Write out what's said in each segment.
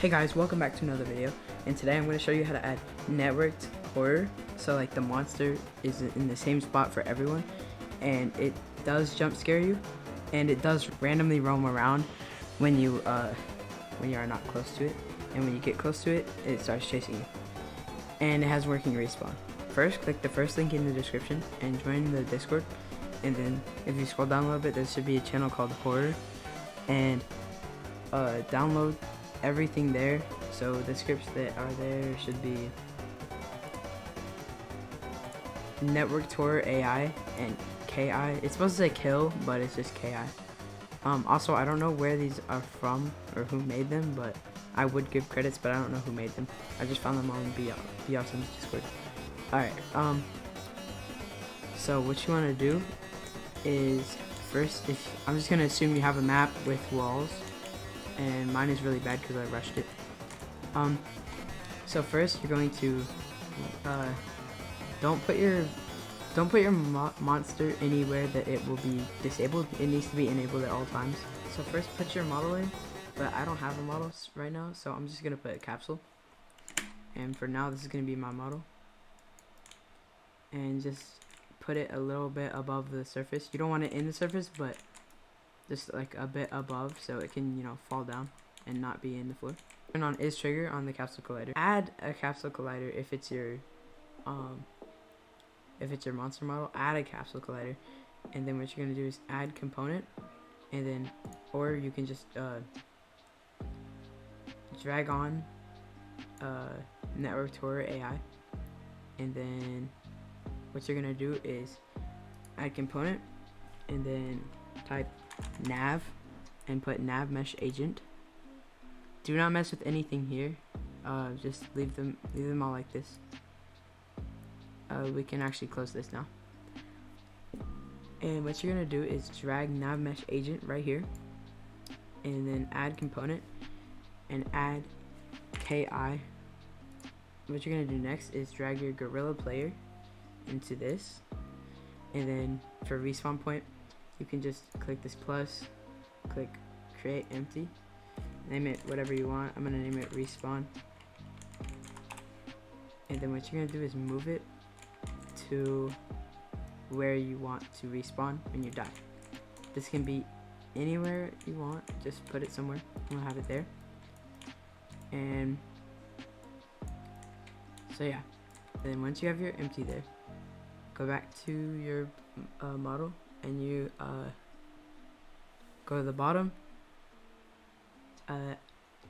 Hey guys, welcome back to another video, and today I'm going to show you how to add networked horror. So like the monster is in the same spot for everyone, and it does jump scare you, and it does randomly roam around when you are not close to it, and when you get close to it, it starts chasing you. And it has working respawn. First, click the first link in the description and join the Discord, and then if you scroll down a little bit, there should be a channel called Horror, and download everything there. So the scripts that are there should be networked horror AI and KI. It's supposed to say kill, but it's just KI. Also, I don't know where these are from or who made them, but I would give credits, but I don't know who made them. I just found them on Beyonce's Discord. Alright, so what you want to do is first, I'm just gonna assume you have a map with walls, and mine is really bad because I rushed it. So first you're going to don't put your monster anywhere that it will be disabled. It needs to be enabled at all times. So first put your model in, but I don't have a model right now, so I'm just gonna put a capsule, and for now this is gonna be my model, and just put it a little bit above the surface. You don't want it in the surface, but just like a bit above, so it can, you know, fall down and not be in the floor. Turn on is trigger on the capsule collider. Add a capsule collider if it's your monster model. Add a capsule collider, and then what you're gonna do is add component, and then, or you can just drag on networked horror AI, and then what you're gonna do is add component, and then type nav and put nav mesh agent. Do not mess with anything here. Just leave them all like this. We can actually close this now. And what you're gonna do is drag nav mesh agent right here, and then add component and add KI. What you're gonna do next is drag your gorilla player into this, and then for respawn point, you can just click this plus, click create empty, name it whatever you want. I'm gonna name it respawn, and then what you're gonna do is move it to where you want to respawn when you die. This can be anywhere you want, just put it somewhere. We'll have it there. And so yeah, then once you have your empty there, go back to your model, and you go to the bottom,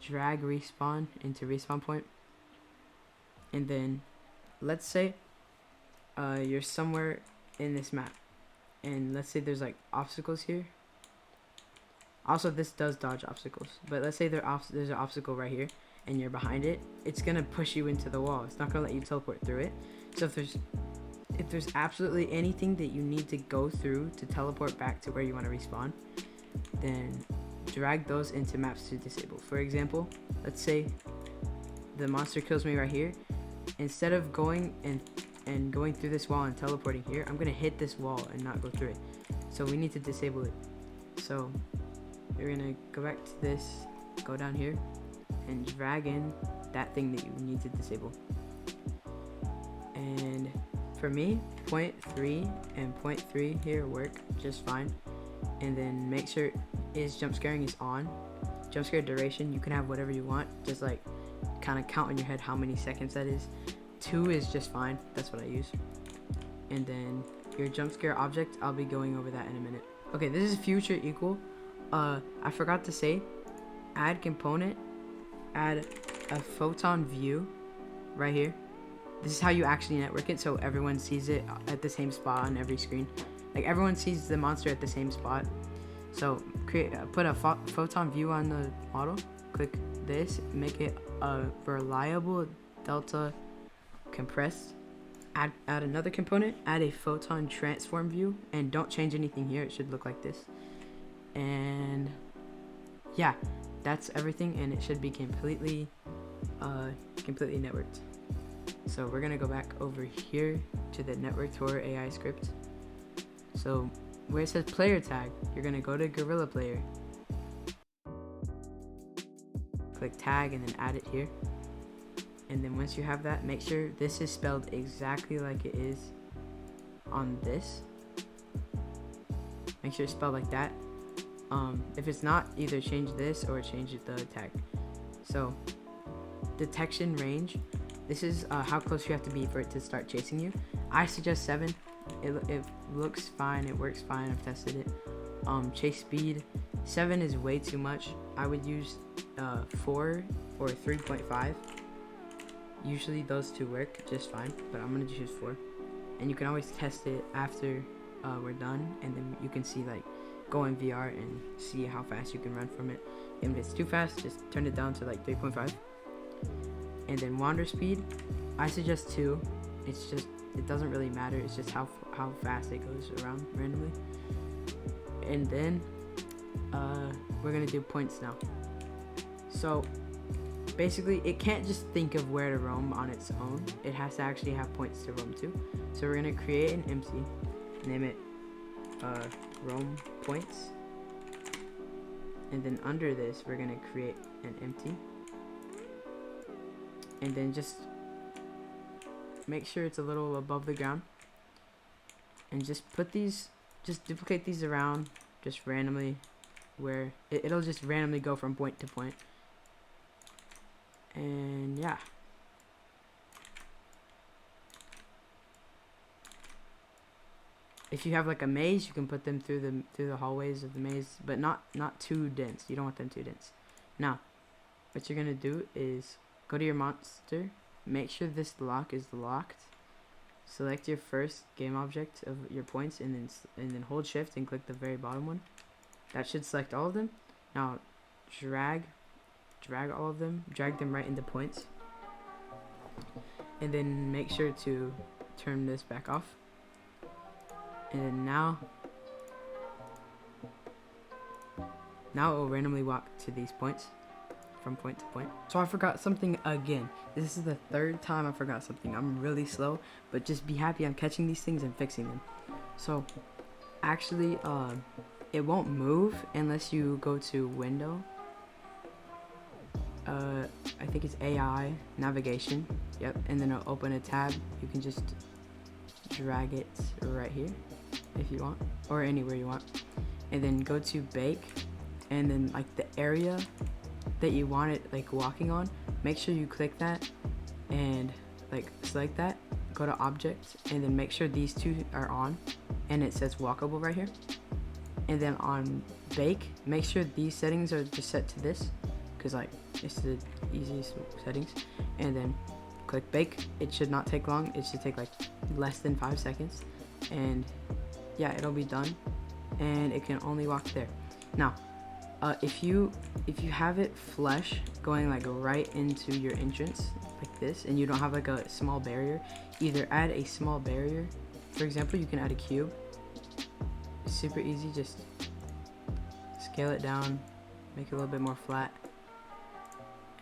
drag respawn into respawn point, and then let's say you're somewhere in this map, and let's say there's like obstacles here. Also, this does dodge obstacles, but let's say there's an obstacle right here and you're behind it. It's gonna push you into the wall. It's not gonna let you teleport through it. So if there's absolutely anything that you need to go through to teleport back to where you want to respawn, then drag those into maps to disable. For example, let's say the monster kills me right here. Instead of going and going through this wall and teleporting here, I'm gonna hit this wall and not go through it. So we need to disable it. So you're gonna go back to this, go down here, and drag in that thing that you need to disable. And for me, 0.3 and 0.3 here work just fine. And then make sure is jump scaring is on. Jump scare duration, you can have whatever you want, just like kind of count in your head how many seconds that is. 2 is just fine, that's what I use. And then your jump scare object, I'll be going over that in a minute. Okay, this is future equal. I forgot to say, add component, add a photon view right here. This is how you actually network it, so everyone sees it at the same spot on every screen. Like everyone sees the monster at the same spot. So put a photon view on the model, click this, make it a reliable delta compressed. Add another component, add a photon transform view, and don't change anything here. It should look like this. And yeah, that's everything, and it should be completely networked. So we're gonna go back over here to the networked horror AI script. So where it says player tag, you're gonna go to gorilla player, click tag and then add it here. And then once you have that, make sure this is spelled exactly like it is on this. Make sure it's spelled like that. If it's not, either change this or change the tag. So detection range, this is how close you have to be for it to start chasing you. I suggest 7. It looks fine, it works fine, I've tested it. Chase speed, 7 is way too much. I would use 4 or 3.5. Usually those two work just fine, but I'm gonna choose 4. And you can always test it after we're done, and then you can see, like, go in VR and see how fast you can run from it. And if it's too fast, just turn it down to like 3.5. And then wander speed, I suggest 2. It's just, it doesn't really matter, it's just how fast it goes around randomly. And then we're gonna do points now. So basically, it can't just think of where to roam on its own, it has to actually have points to roam to. So we're gonna create an empty, name it roam points, and then under this we're gonna create an empty, and then just make sure it's a little above the ground, and just put these, just duplicate these around just randomly, where it'll just randomly go from point to point. And yeah, if you have like a maze, you can put them through the hallways of the maze, but not too dense. You don't want them too dense. Now, what you're gonna do is go to your monster, make sure this lock is locked, select your first game object of your points, and then hold shift and click the very bottom one. That should select all of them. Now drag all of them, drag them right into points, and then make sure to turn this back off. And then now it will randomly walk to these points from point to point. So I forgot something again. This is the 3rd time I forgot something. I'm really slow, but just be happy I'm catching these things and fixing them. So actually it won't move unless you go to window. I think it's AI navigation. Yep, and then it'll open a tab. You can just drag it right here if you want, or anywhere you want, and then go to bake, and then like the area that you want it like walking on, make sure you click that and like select that, go to object, and then make sure these two are on and it says walkable right here. And then on bake, make sure these settings are just set to this, because like it's the easiest settings. And then click bake. It should not take long, it should take like less than 5 seconds, and yeah, it'll be done, and it can only walk there. Now if you have it flush going like right into your entrance like this, and you don't have like a small barrier, either add a small barrier. For example, you can add a cube. It's super easy, just scale it down, make it a little bit more flat,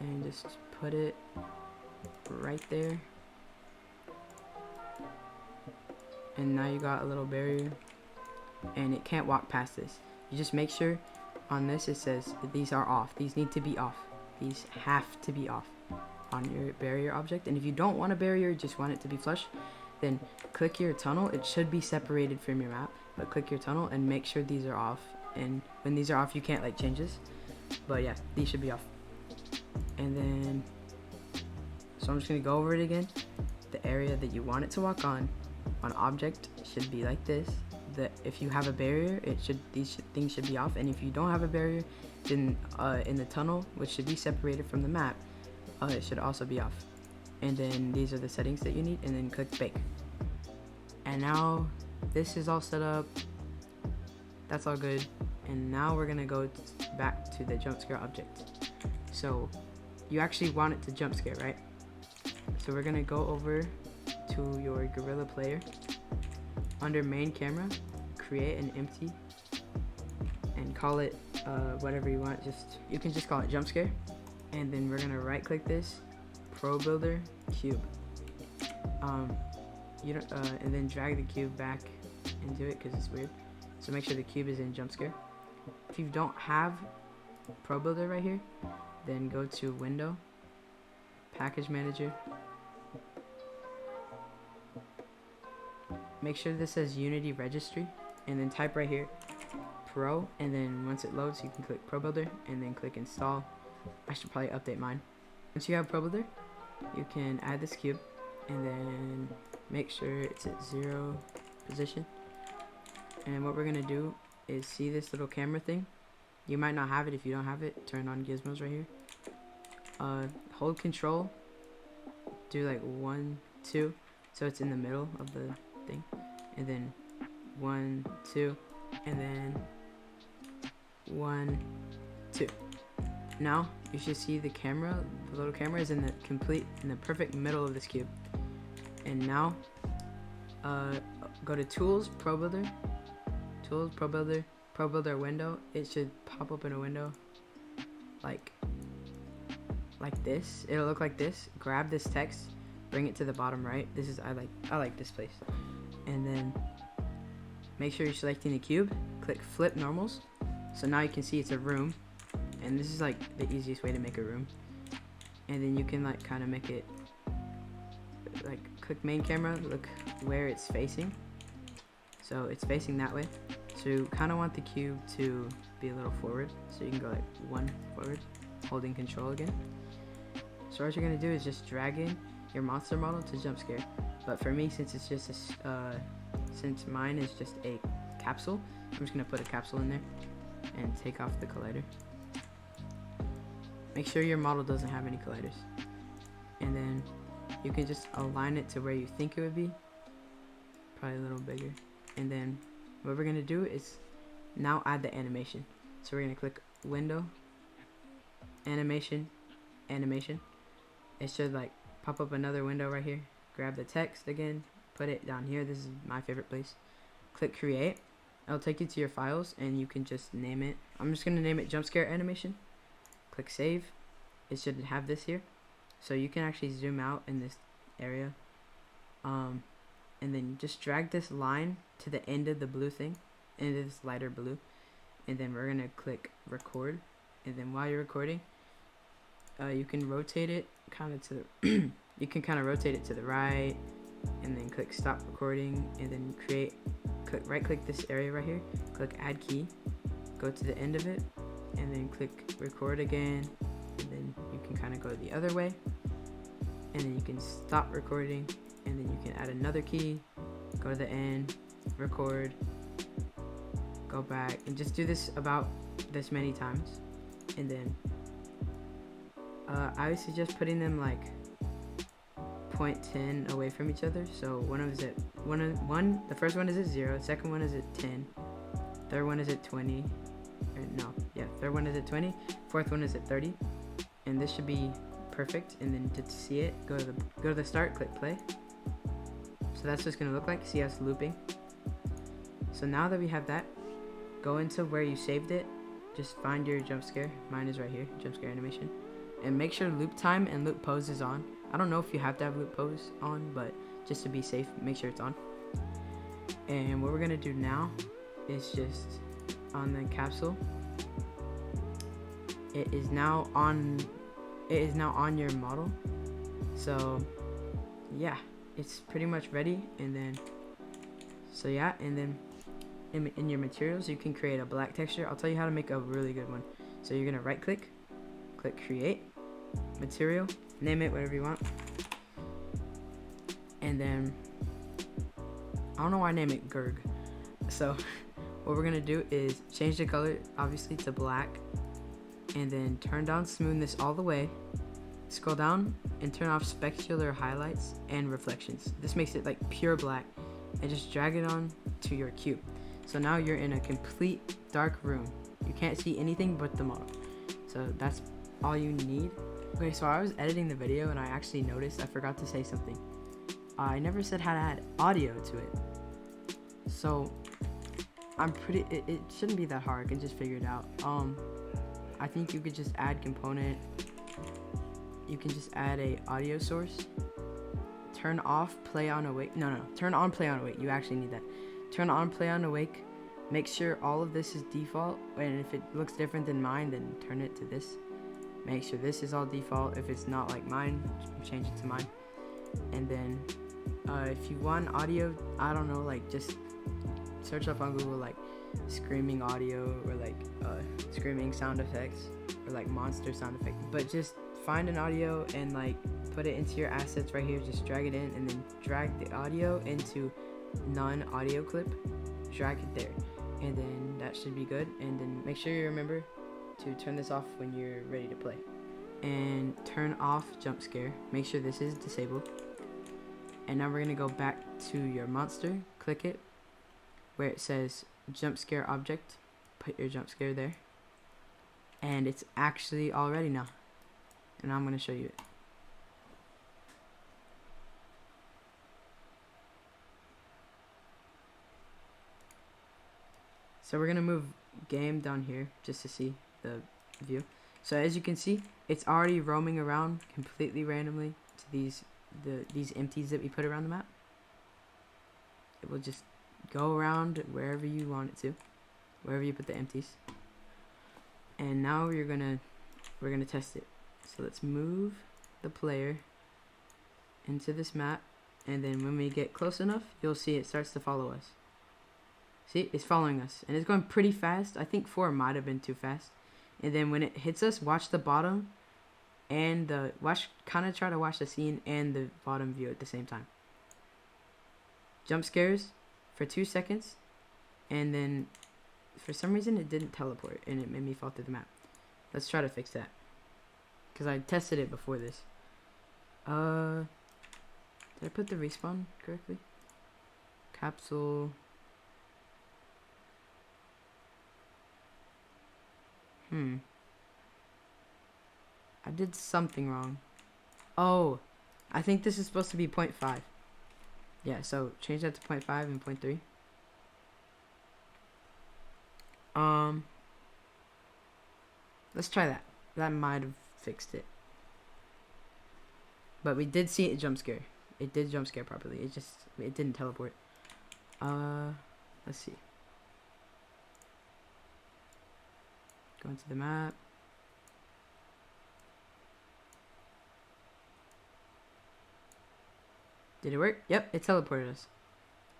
and just put it right there. And now you got a little barrier, and it can't walk past this. You just make sure on this it says these are off. These need to be off. These have to be off on your barrier object. And if you don't want a barrier, just want it to be flush, then click your tunnel. It should be separated from your map, but click your tunnel and make sure these are off. And when these are off, you can't like change this, but yeah, these should be off. And then so I'm just gonna go over it again. The area that you want it to walk on object should be like this. If you have a barrier, these things should be off, and if you don't have a barrier, then in the tunnel, which should be separated from the map, it should also be off. And then these are the settings that you need, and then click bake. And now this is all set up, that's all good. And now we're gonna go back to the jump scare object. So you actually want it to jump scare, right? So we're gonna go over to your Gorilla player. Under main camera, create an empty and call it whatever you want. You can just call it jump scare. And then we're gonna right click this, Pro Builder cube. And then drag the cube back into it because it's weird. So make sure the cube is in jump scare. If you don't have Pro Builder right here, then go to Window, Package Manager. Make sure this says Unity Registry, and then type right here Pro, and then once it loads you can click Pro Builder and then click Install. I should probably update mine. Once you have Pro Builder, you can add this cube and then make sure it's at 0 position. And what we're gonna do is see this little camera thing. You might not have it. If you don't have it, turn on gizmos right here. Hold Control, do like 1, 2, so it's in the middle of the thing, and then 1, 2, and then 1, 2. Now you should see the camera. The little camera is in the perfect middle of this cube. And now go to Tools, Pro Builder, Tools, Pro Builder, Pro Builder window. It should pop up in a window like this. It'll look like this. Grab this text, bring it to the bottom right. This is I like this place. And then make sure you're selecting the cube. Click Flip Normals. So now you can see it's a room, and this is like the easiest way to make a room. And then you can like kind of make it like click main camera, look where it's facing. So it's facing that way. So you kind of want the cube to be a little forward. So you can go like 1 forward, holding Control again. So what you're gonna do is just drag in your monster model to jump scare. But for me, since it's just since mine is just a capsule, I'm just gonna put a capsule in there and take off the collider. Make sure your model doesn't have any colliders, and then you can just align it to where you think it would be, probably a little bigger. And then what we're gonna do is now add the animation. So we're gonna click Window, Animation, Animation. It should like pop up another window right here. Grab the text again, put it down here. This is my favorite place. Click Create. It'll take you to your files, and you can just name it. I'm just gonna name it Jump Scare Animation. Click Save. It should have this here, so you can actually zoom out in this area. And then just drag this line to the end of the blue thing, into this lighter blue, and then we're gonna click Record. And then while you're recording, you can rotate it kind of to the you can kind of rotate it to the right, and then click Stop Recording, and then right click this area right here, click Add Key, go to the end of it, and then click Record again, and then you can kind of go the other way, and then you can stop recording, and then you can add another key, go to the end, record, go back, and just do this about this many times. And then I would suggest putting them like 0.10 away from each other. So one of them is at the first one is at 0, second one is at 10, third one is at 20, third one is at 20, fourth one is at 30, and this should be perfect. And then to see it, go to the start, click play. So that's what it's gonna look like. See how it's looping. So now that we have that, go into where you saved it, just find your jump scare. Mine is right here, jump scare animation, and make sure loop time and loop pose is on. I don't know if you have to have loop pose on, but just to be safe, make sure it's on. And what we're gonna do now is just on the capsule, it is now on your model. So yeah, it's pretty much ready. And then in your materials you can create a black texture. I'll tell you how to make a really good one. So you're gonna right click Create, Material, name it whatever you want, and then I don't know why I name it Gurg. So what we're gonna do is change the color obviously to black, and then turn down smoothness all the way, scroll down and turn off specular highlights and reflections. This makes it like pure black, and just drag it on to your cube. So now you're in a complete dark room. You can't see anything but the model. So that's all you need. Okay, so I was editing the video and I actually noticed I forgot to say something. I never said how to add audio to it. So it shouldn't be that hard. I can just figure it out. I think you could just add component. You can just add a audio source. Turn off play on awake. No, turn on play on awake. You actually need that. Turn on play on awake. Make sure all of this is default, and if it looks different than mine, then turn it to this. make sure this is all default. If it's not like mine, change it to mine. And then if you want audio, I don't know, like just search up on Google like screaming audio or like screaming sound effects or like monster sound effect, but just find an audio and like put it into your assets right here. Just drag it in and then drag the audio into non-audio clip, drag it there, and then that should be good. And then make sure you remember to turn this off when you're ready to play, and turn off jump scare. Make sure this is disabled. And now we're gonna go back to your monster, click it where it says jump scare object, put your jump scare there, and it's actually all ready now. And I'm gonna show you it. So we're gonna move game down here just to see the view. So as you can see, it's already roaming around completely randomly to these empties that we put around the map. It will just go around wherever you want it to, wherever you put the empties. And now we're gonna test it. So let's move the player into this map, and then when we get close enough, you'll see it starts to follow us. See, it's following us, and it's going pretty fast. I think 4 might have been too fast. And then when it hits us, watch the bottom and kind of try to watch the scene and the bottom view at the same time. Jump scares for 2 seconds, and then for some reason it didn't teleport and it made me fall through the map. Let's try to fix that, because I tested it before this. Did I put the respawn correctly? Capsule. I did something wrong. Oh, I think this is supposed to be 0.5. Yeah, so change that to 0.5 and 0.3. Let's try that. That might have fixed it. But we did see it jump scare. It did jump scare properly. It didn't teleport. Let's see. Go into the map. Did it work? Yep, it teleported us.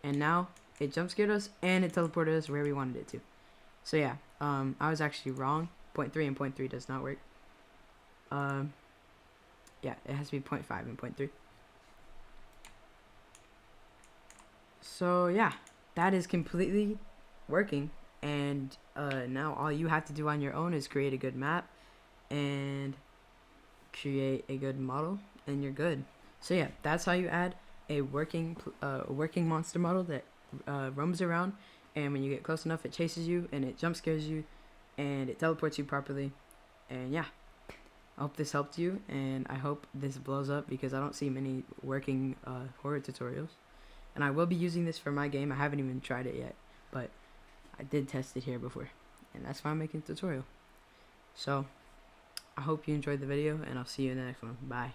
And now it jump scared us and it teleported us where we wanted it to. So yeah, I was actually wrong. 0.3 and 0.3 does not work. Yeah, it has to be 0.5 and 0.3. So yeah, that is completely working. And now all you have to do on your own is create a good map and create a good model, and you're good. So yeah, that's how you add a working monster model that roams around, and when you get close enough, it chases you and it jump scares you and it teleports you properly. And yeah, I hope this helped you, and I hope this blows up, because I don't see many working horror tutorials. And I will be using this for my game. I haven't even tried it yet, but I did test it here before, and that's why I'm making a tutorial. So I hope you enjoyed the video, and I'll see you in the next one. Bye.